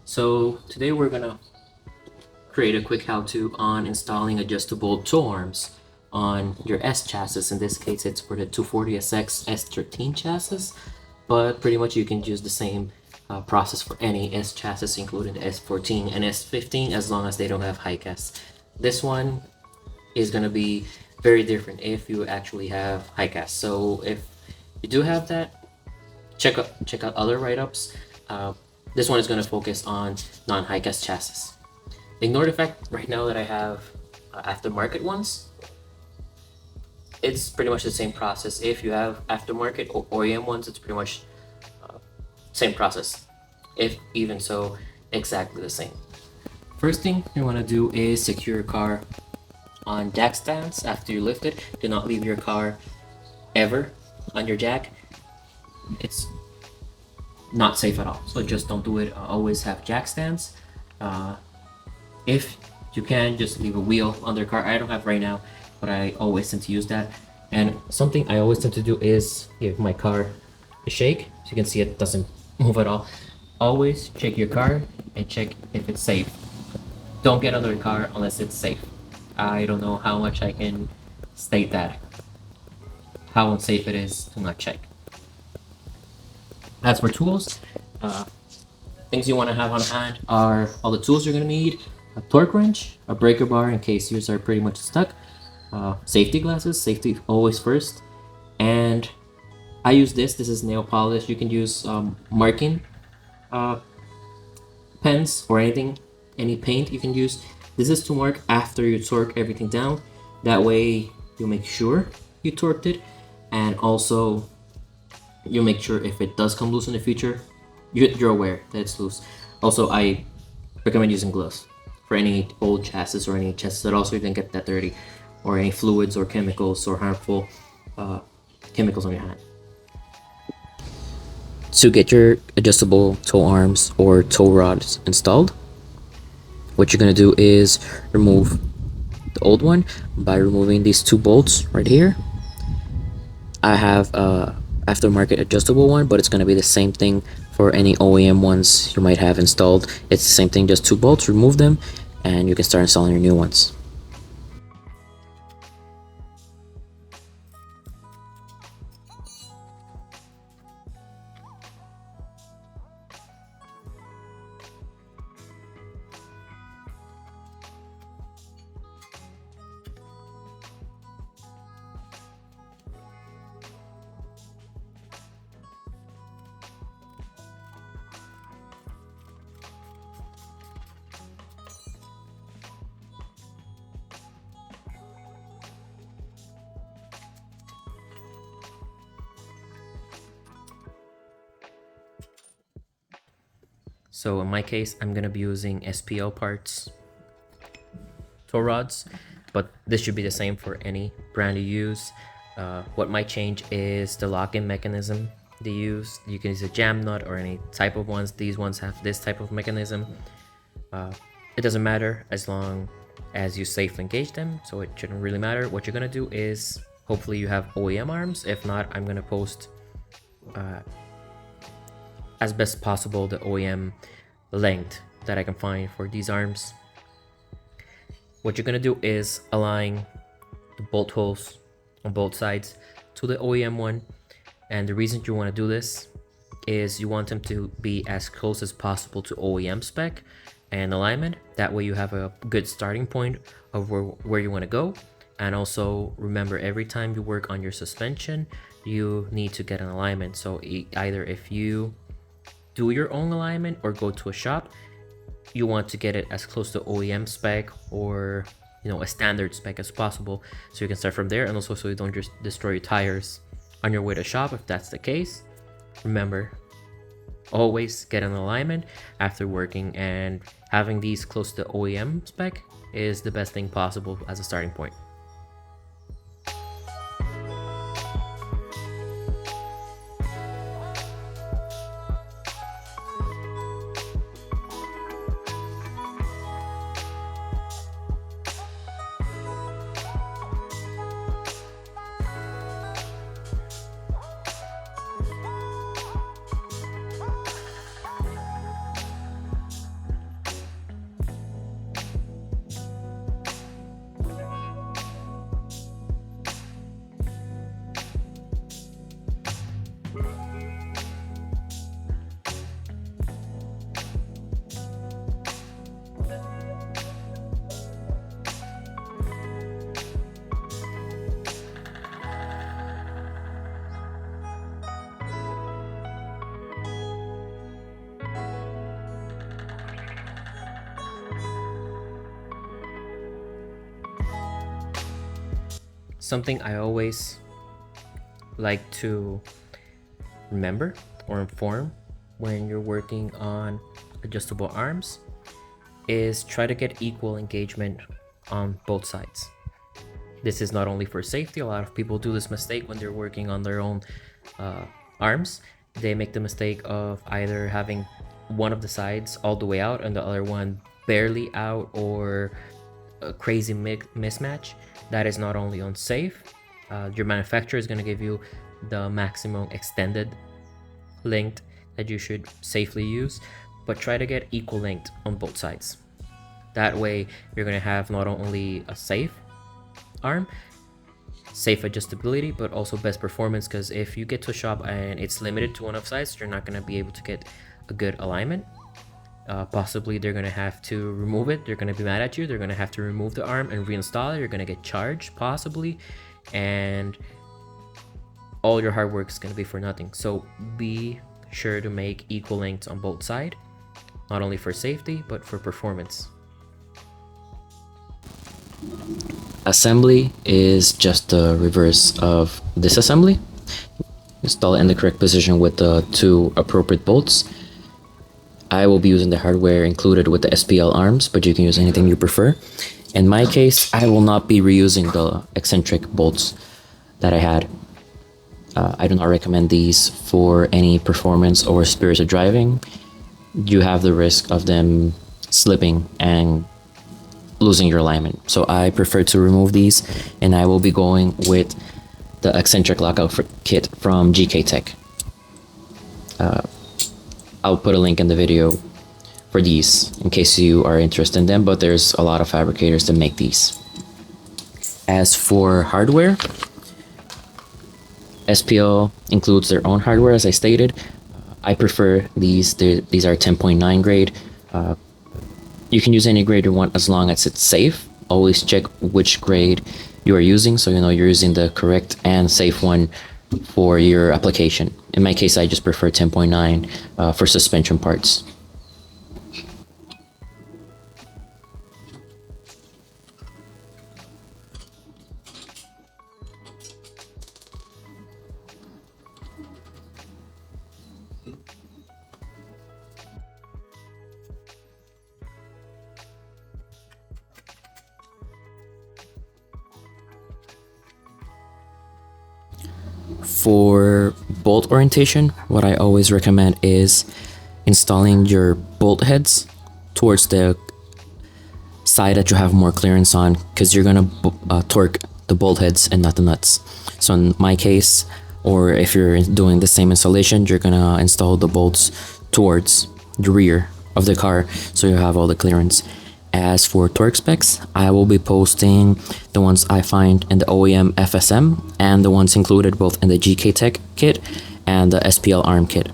So today we're gonna create a quick how-to on installing adjustable tow arms on your S chassis. In this case, it's for the 240SX S13 chassis, but pretty much you can use the same process for any S chassis, including the S14 and S15, as long as they don't have high gas. This one is gonna be very different if you actually have high gas. So if you do have that, check out other write-ups. This one is going to focus on non-high gas chassis. Ignore the fact right now that I have aftermarket ones. It's pretty much the same process. If you have aftermarket or OEM ones, it's pretty much same process. If even so, exactly the same. First thing you want to do is secure your car on jack stands after you lift it. Do not leave your car ever on your jack. It's not safe at all, so just don't do it. Always have jack stands. If you can, just leave a wheel under the car. I don't have right now, but I always tend to use that. And something I always tend to do is give my car a shake. So you can see it doesn't move at all. Always check your car and check if it's safe. Don't get under the car unless it's safe. I don't know how much I can state that, how unsafe it is to not check. As for tools, things you want to have on hand are all the tools you're going to need: a torque wrench, a breaker bar in case yours are pretty much stuck, safety glasses, safety always first, and I use this is nail polish. You can use marking pens or any paint you can use. This is to mark after you torque everything down. That way you make sure you torqued it, and also you make sure if it does come loose in the future, you're aware that it's loose. Also, I recommend using gloves for any old chassis or any chassis that also you can get that dirty, or any fluids or chemicals or harmful chemicals on your hand. To get your adjustable tow arms or tow rods installed, what you're going to do is remove the old one by removing these two bolts right here. I have aftermarket adjustable one, but it's going to be the same thing for any OEM ones you might have installed. It's the same thing, just two bolts. Remove them and you can start installing your new ones. So in my case, I'm going to be using SPL parts tow rods, but this should be the same for any brand you use. What might change is the lock-in mechanism they use. You can use a jam nut or any type of ones. These ones have this type of mechanism. It doesn't matter as long as you safely engage them, so it shouldn't really matter. What you're going to do is hopefully you have OEM arms. If not, I'm going to post as best possible the OEM length that I can find for these arms. What you're gonna do is align the bolt holes on both sides to the OEM one, and the reason you want to do this is you want them to be as close as possible to OEM spec and alignment. That way you have a good starting point of where you want to go. And also remember, every time you work on your suspension, you need to get an alignment. So either if you do your own alignment or go to a shop, you want to get it as close to OEM spec or a standard spec as possible, so you can start from there. And also so you don't just destroy your tires on your way to shop. If that's the case, remember, always get an alignment after working, and having these close to OEM spec is the best thing possible as a starting point. something I always like to remember or inform when you're working on adjustable arms is try to get equal engagement on both sides. This is not only for safety. A lot of people do this mistake when they're working on their own arms. They make the mistake of either having one of the sides all the way out and the other one barely out, or a crazy mismatch. That is not only unsafe. Your manufacturer is going to give you the maximum extended length that you should safely use, but try to get equal length on both sides. That way you're going to have not only a safe arm, safe adjustability, but also best performance, because if you get to a shop and it's limited to one of sides, you're not going to be able to get a good alignment. Possibly they're going to have to remove it. They're going to be mad at you. They're going to have to remove the arm and reinstall it. You're going to get charged possibly, and all your hard work is going to be for nothing. So be sure to make equal lengths on both sides, not only for safety but for performance. Assembly is just the reverse of disassembly. Install it in the correct position with the 2 appropriate bolts. I will be using the hardware included with the SPL arms, but you can use anything you prefer. In my case, I will not be reusing the eccentric bolts that I had. I do not recommend these for any performance or spirited driving. You have the risk of them slipping and losing your alignment. So I prefer to remove these, and I will be going with the eccentric lockout kit from GK Tech. I'll put a link in the video for these in case you are interested in them, but there's a lot of fabricators that make these. As for hardware, SPL includes their own hardware, as I stated. I prefer these. These are 10.9 grade. You can use any grade you want as long as it's safe. Always check which grade you are using so you know you're using the correct and safe one for your application. In my case, I just prefer 10.9 for suspension parts. For bolt orientation, what I always recommend is installing your bolt heads towards the side that you have more clearance on, because you're gonna torque the bolt heads and not the nuts. So in my case, or if you're doing the same installation, you're gonna install the bolts towards the rear of the car so you have all the clearance. As for torque specs, I will be posting the ones I find in the OEM FSM and the ones included both in the GK Tech kit and the SPL arm kit.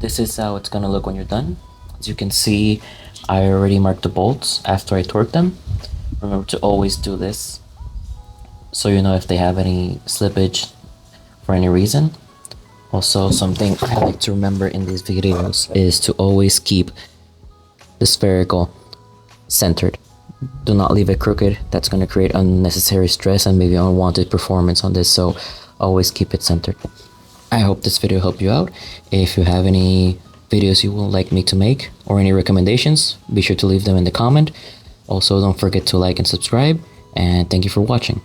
This is how it's gonna look when you're done. As you can see, I already marked the bolts after I torqued them. Remember to always do this so you know if they have any slippage for any reason. Also, something I like to remember in these videos is to always keep the spherical centered. Do not leave it crooked. That's going to create unnecessary stress and maybe unwanted performance on this, so always keep it centered. I hope this video helped you out. If you have any videos you would like me to make or any recommendations, be sure to leave them in the comment. Also, don't forget to like and subscribe, and thank you for watching.